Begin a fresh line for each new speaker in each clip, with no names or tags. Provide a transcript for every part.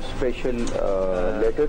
special letter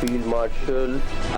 field marshal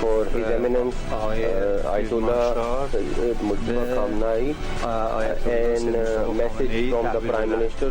for his eminence Ayatollah Mustafa Khamenei and message from the prime minister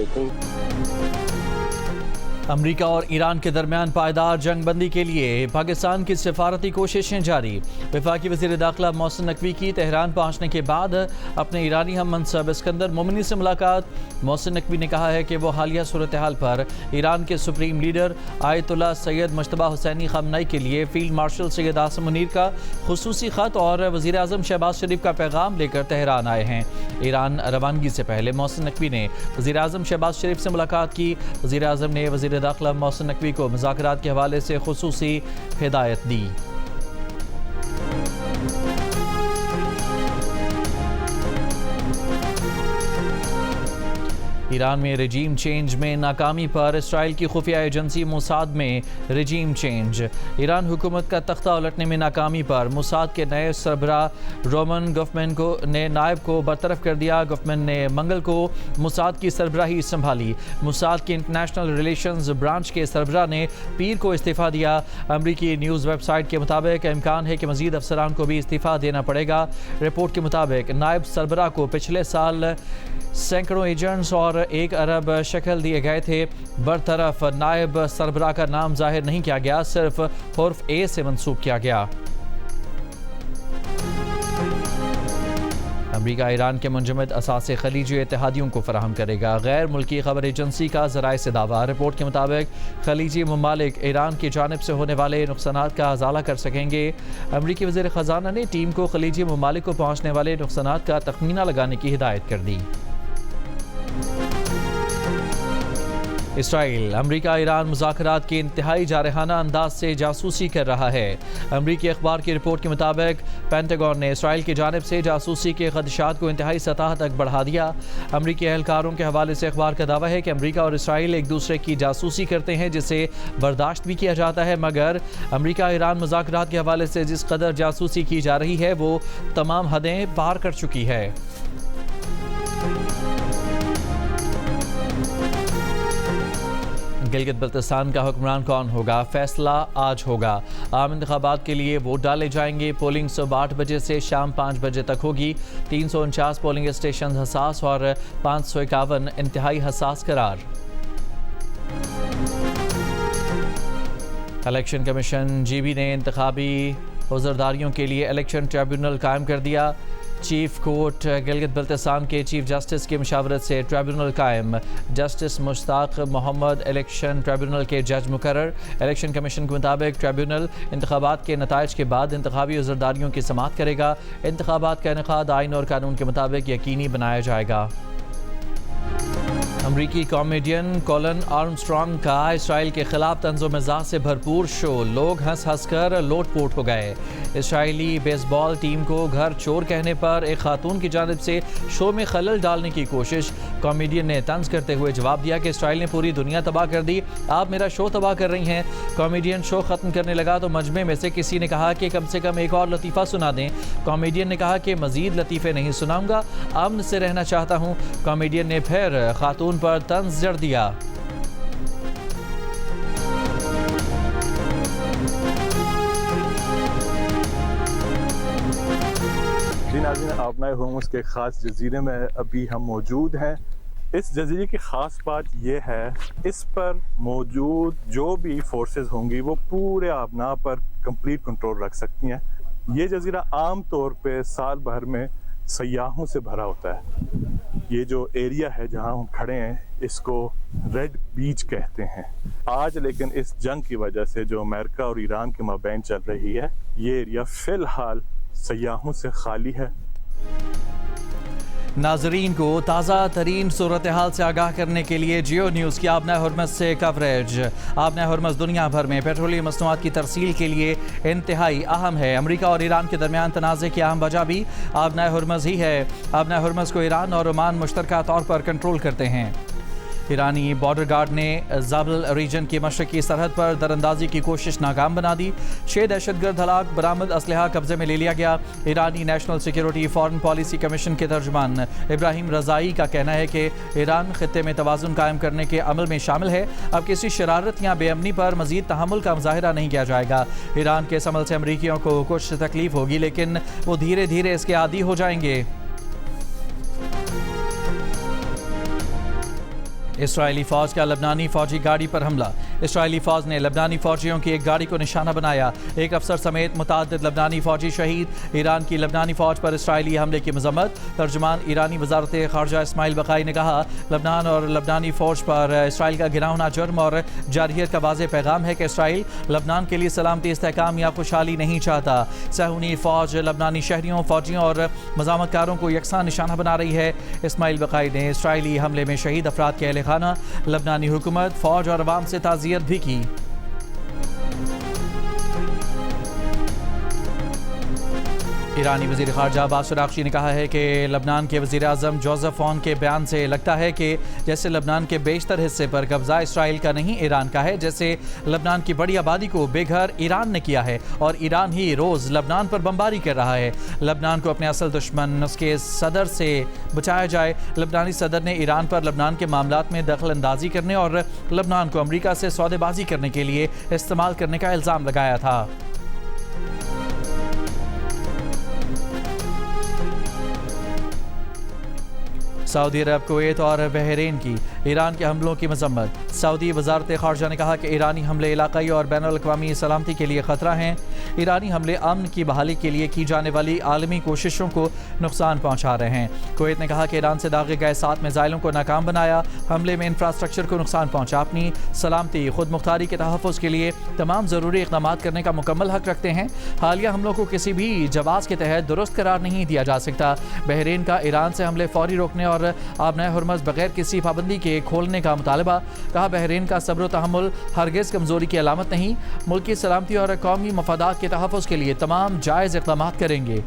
I think
अमरीका और Iran के दरमियान पायदार जंग बंदी के लिए पाकिस्तान की सिफारती कोशिशें जारी। वफाकी वज़ीर दाखिला मोहसिन नकवी की तेहरान पहुँचने के बाद अपने ईरानी हम मनसब इस्कंदर मोमिनी से मुलाकात। मोहसिन नकवी ने कहा है कि वो हालिया सूरत हाल पर ईरान के supreme leader Ayatollah Sayyid Mojtaba Hosseini खamenei के लिए फील्ड मार्शल सैयद आसिम मुनीर का खुसूसी ख़त और वज़ीर आज़म शहबाज शरीफ का पैगाम लेकर तेहरान आए हैं। ईरान रवानगी से पहले मोहसिन नकवी ने वज़ीर आज़म शहबाज शरीफ से मुलाकात की। वज़ीर आज़म ने वज़ीर दाखिला मोहसिन नकवी को मुज़ाकरात के हवाले से खुसूसी हिदायत दी। ईरान में रजीम चेंज में नाकामी पर इसराइल की खुफिया एजेंसी मोसाद में रजीम चेंज। ईरान हुकूमत का तख्ता उलटने में नाकामी पर मोसाद के नए सरबरा रोमन गवर्नमेंट ने नायब को बरतरफ कर दिया। गवर्नमेंट ने मंगल को मोसाद की सरबराही संभाली। मोसाद के इंटरनेशनल रिलेशंस ब्रांच के सरबरा ने पीर को इस्तीफ़ा दिया। अमरीकी न्यूज़ वेबसाइट के मुताबिक इम्कान है कि मज़ीद अफसरान को भी इस्तीफ़ा देना पड़ेगा। रिपोर्ट के मुताबिक नायब सरबरा को पिछले साल सैकड़ों एजेंट्स और 1 अरब शक्ल दिए गए थे। बरतरफ नायब सरबरा का नाम जाहिर नहीं किया गया, सिर्फ हुर्फ ए से मंसूब किया गया। अमरीका ईरान के मुंजमद असासे खलीजी इत्तेहादियों को फराहम करेगा। गैर मुल्की खबर एजेंसी का ज़राए से दावा। रिपोर्ट के मुताबिक खलीजी ममालिक ईरान की जानिब से होने वाले नुकसानात का अजाला कर सकेंगे। अमरीकी वज़ीर ख़ज़ाना ने टीम को खलीजी ममालिक को पहुँचने वाले नुकसानात का तखमीना लगाने की हिदायत कर दी। इसराइल अमरीका ईरान मुज़ाकरात के इंतहाई जारहाना अंदाज से जासूसी कर रहा है। अमरीकी अखबार की रिपोर्ट के मुताबिक पेंटागन ने इसराइल की जानिब से जासूसी के खदशात को इंतहाई सतह तक बढ़ा दिया। अमरीकी एहलकारों के हवाले से अखबार का दावा है कि अमरीका और इसराइल एक दूसरे की जासूसी करते हैं, जिसे बर्दाश्त भी किया जाता है, मगर अमरीका ईरान मुज़ाकरात के हवाले से जिस कदर जासूसी की जा रही है वो तमाम हदें पार कर चुकी है। गिलगित बल्तिस्तान का हुक्मरान कौन होगा, फैसला आज होगा। आम इंतखाबात के लिए वोट डाले जाएंगे। पोलिंग सुबह 8 बजे से शाम 5 बजे तक होगी। 349 पोलिंग स्टेशन हसास और 551 इंतहाई हसास करार। इलेक्शन कमीशन GB ने इंतखाबी उज़रदारियों के लिए इलेक्शन ट्रिब्यूनल कायम कर दिया। चीफ कोर्ट गिलगित बल्तिस्तान के चीफ जस्टिस की मशावरत से ट्रिब्यूनल कायम। Justice Mushtaq Mohammad election tribunal के जज मुकर्रर। इलेक्शन कमीशन के मुताबिक ट्रिब्यूनल इंतखाबात के नताइज के बाद इंतखाबी उज़रदारियों की समाअत करेगा। इंतखाबात का इनेकाद आइन और कानून के मुताबिक यकीनी बनाया जाएगा। अमरीकी कॉमेडियन कॉलन आर्मस्ट्रॉन्ग का इसराइल के खिलाफ तंज़ो मिज़ाज से भरपूर शो। लोग हंस हंस कर लोटपोट हो गए। इसराइली बेसबॉल टीम को घर चोर कहने पर एक खातून की जानिब से शो में खलल डालने की कोशिश। कॉमेडियन ने तंज करते हुए जवाब दिया कि इसराइल ने पूरी दुनिया तबाह कर दी, आप मेरा शो तबाह कर रही हैं। कॉमेडियन शो ख़त्म करने लगा तो मजमे में से किसी ने कहा कि कम से कम एक और लतीफ़ा सुना दें। कॉमेडियन ने कहा कि मज़ीद लतीफ़े नहीं सुनाऊंगा, अमन से रहना चाहता हूँ। कॉमेडियन ने फिर खातून पर तंज जड़ दिया।
अपना होमस के ख़ास जजीरे में अभी हम मौजूद हैं। इस जजीरे की ख़ास बात यह है, इस पर मौजूद जो भी फोर्सेस होंगी वो पूरे आबना पर कंप्लीट कंट्रोल रख सकती हैं। ये जजीरा आम तौर पे साल भर में सयाहों से भरा होता है। ये जो एरिया है जहां हम खड़े हैं इसको रेड बीच कहते हैं। आज लेकिन इस जंग की वजह से जो अमेरिका और ईरान के माबैन चल रही है, ये एरिया फ़िलहाल सयाहों से खाली है।
नाजरीन को ताज़ा तरीन सूरत हाल से आगाह करने के लिए जियो न्यूज़ की आबना हुर्मस से कवरेज। आबना हुर्मस दुनिया भर में पेट्रोलियम मसनूआत की तरसील के लिए इंतहाई अहम है। अमरीका और ईरान के दरमियान तनाज़े की अहम वजह भी आबना हुर्मस ही है। आबना हुर्मस को ईरान और ओमान मुश्तरका तौर पर कंट्रोल करते हैं। ईरानी बॉर्डर गार्ड ने ज़ाबल रीजन की मशरकी सरहद पर दरअंदाजी की कोशिश नाकाम बना दी। 6 दहशतगर्द हलाक, बरामद असलहा कब्जे में ले लिया गया। ईरानी national security foreign policy commission के तर्जुमान इब्राहिम रज़ाई का कहना है कि ईरान खित्ते में तवाज़ुन कायम करने के अमल में शामिल है। अब किसी शरारत या बेअमनी पर मज़ीद तहम्मुल का मुज़ाहिरा नहीं किया जाएगा। ईरान के इस अमल से अमरीकियों को कुछ तकलीफ होगी, लेकिन वो धीरे धीरे इसके आदी हो जाएंगे। इसराइली फ़ौज का लबनानी फ़ौजी गाड़ी पर हमला। इसराइली फ़ौज ने लबनानी फ़ौजियों की एक गाड़ी को निशाना बनाया। एक अफसर समेत मुताद्दिद लबनानी फ़ौजी शहीद। ईरान की लबनानी फ़ौज पर इसराइली हमले की मज़म्मत। तर्जुमान ईरानी वज़ारत ख़ारजा इस्माइल बक़ाई ने कहा, लबनान और लबनानी फ़ौज पर इसराइल का गिरावना जुर्म और जारहियत का वाज़ेह पैगाम है कि इसराइल लबनान के लिए सलामती, इस्तेहकाम या खुशहाली नहीं चाहता। सहूनी फ़ौज लबनानी शहरियों, फ़ौजियों और मज़ामतकारों को यकसा निशाना बना रही है। इस्माइल बक़ाई ने इसराइली हमले में शहीद अफराद के अहले खाना, लबनानी हुकूमत, फ़ौज और अवाम से ताज़ियत भी की। ईरानी वज़ीर ख़ारजा अब्बास अराग़ची ने कहा है कि लबनान के वज़ीर आज़म जोसेफ ऑन के बयान से लगता है कि जैसे लबनान के बेशतर हिस्से पर कब्ज़ा इसराइल का नहीं ईरान का है, जैसे लबनान की बड़ी आबादी को बेघर ईरान ने किया है और ईरान ही रोज़ लबनान पर बमबारी कर रहा है। लबनान को अपने असल दुश्मन उसके सदर से बचाया जाए। लबनानी सदर ने ईरान पर लबनान के मामलात में दखल अंदाजी करने और लबनान को अमरीका से सौदेबाजी करने के लिए इस्तेमाल करने का इल्ज़ाम लगाया था। सऊदी अरब, कुवैत और बहरीन की ईरान के हमलों की मजम्मत। सऊदी वज़ारत ख़ारजा ने कहा कि ईरानी हमले इलाक़ाई और बैनुल-अक़वामी सलामती के लिए ख़तरा हैं। ईरानी हमले अमन की बहाली के लिए की जाने वाली आलमी कोशिशों को नुकसान पहुँचा रहे हैं। कुवैत ने कहा कि ईरान से दागे गए 7 मिसाइलों को नाकाम बनाया, हमले में इंफ्रास्ट्रक्चर को नुकसान पहुँचा, अपनी सलामती, खुद मुख्तारी के तहफ़्फ़ुज़ के लिए तमाम ज़रूरी इक़दाम करने का मुकम्मल हक़ रखते हैं। हालिया हमलों को किसी भी जवाज़ के तहत दुरुस्त करार नहीं दिया जा सकता। बहरीन का ईरान से हमले फ़ौरी रोकने और आबनाए हुर्मुज़ बगैर किसी पाबंदी के खोलने का मुतालबा। कहा, बहरीन का सब्र तहम्मुल हरगिज़ कमज़ोरी की अलामत नहीं, मुल्क की सलामती और कौमी मफादात के तहफ़्फ़ुज़ के लिए तमाम जायज़ इक़दाम करेंगे।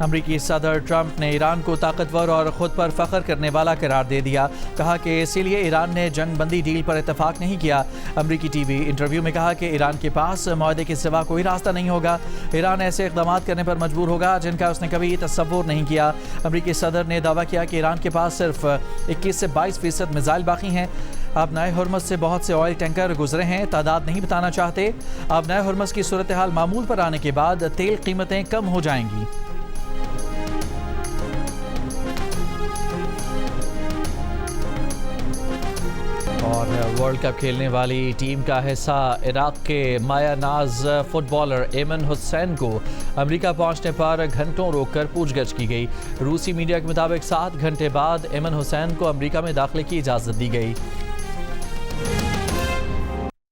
अमरीकी सदर ट्रंप ने ईरान को ताकतवर और ख़ुद पर फ़ख्र करने वाला करार दे दिया। कहा कि इसीलिए ईरान ने जंग बंदी डील पर इत्तफाक नहीं किया। अमरीकी टीवी इंटरव्यू में कहा कि ईरान के पास मुआहदे के सिवा कोई रास्ता नहीं होगा। ईरान ऐसे इक़दाम करने पर मजबूर होगा जिनका उसने कभी तसव्वुर नहीं किया। अमरीकी सदर ने दावा किया कि ईरान के पास सिर्फ 21 से 22% मिसाइल बाकी हैं। आबनाए हुर्मुज़ से बहुत से ऑयल टैंकर गुजरे हैं, तादाद नहीं बताना चाहते। आबनाए हुर्मुज़ की सूरत हाल मामूल पर आने के बाद तेल कीमतें कम हो जाएंगी। और वर्ल्ड कप खेलने वाली टीम का हिस्सा इराक़ के माया नाज फुटबॉलर एमन हुसैन को अमेरिका पहुंचने पर घंटों रोककर पूछगछ की गई। रूसी मीडिया के मुताबिक 7 घंटे बाद एमन हुसैन को अमेरिका में दाखिले की इजाज़त दी गई।